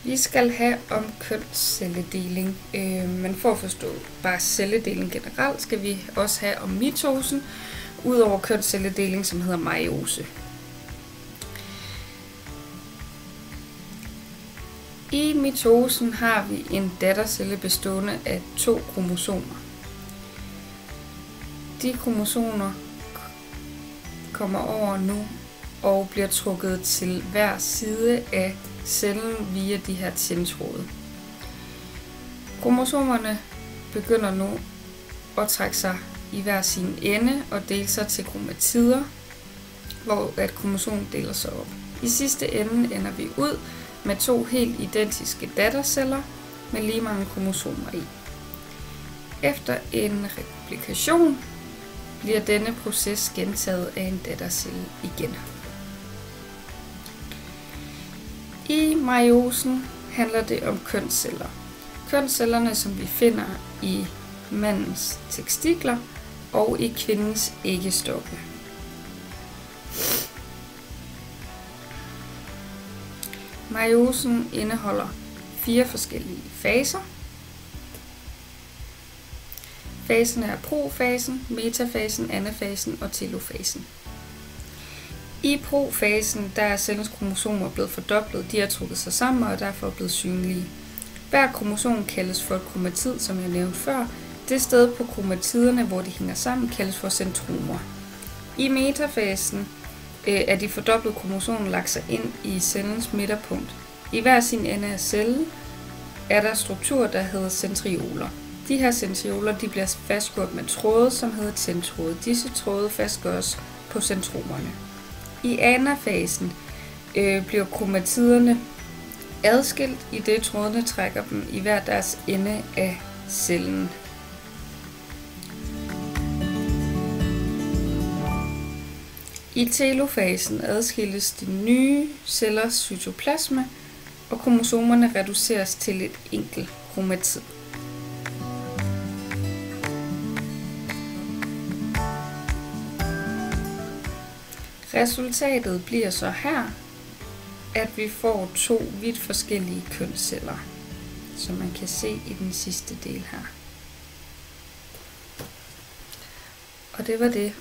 Vi skal have om kønscelledeling, men for at forstå bare celledeling generelt, skal vi også have om mitosen, udover kønscelledeling, som hedder meiose. I mitosen har vi en dattercelle bestående af 2 kromosomer. De kromosomer kommer over nu og bliver trukket til hver side af cellen via de her tændtråde. Kromosomerne begynder nu at trække sig i hver sin ende og dele sig til kromatider, hvor at kromosomen deler sig op. I sidste ende ender vi ud med 2 helt identiske datterceller med lige mange kromosomer i. Efter en replikation bliver denne proces gentaget af en dattercelle igen. I meiosen handler det om kønsceller. Kønscellerne, som vi finder i mandens testikler og i kvindens æggestokke. Meiosen indeholder 4 forskellige faser. Faserne er profasen, metafasen, anafasen og telofasen. I profasen der er cellens kromosomer blevet fordoblet, de har trukket sig sammen og er derfor blevet synlige. Hver kromosom kaldes for et kromatid, som jeg nævnte før. Det sted på kromatiderne, hvor de hænger sammen, kaldes for centromer. I metafasen er de fordoblede kromosomer lagt sig ind i cellens midterpunkt. I hver sin ende af cellen er der strukturer, der hedder centrioler. De her centrioler de bliver fastgjort med tråde, som hedder tændtråde. Disse tråde fastgøres på centromerne. I anafasen bliver kromatiderne adskilt, i det trådene trækker dem i hver deres ende af cellen. I telofasen adskilles de nye cellers cytoplasma, og kromosomerne reduceres til et enkelt kromatid. Resultatet bliver så her, at vi får 2 vidt forskellige kønsceller, som man kan se i den sidste del her. Og det var det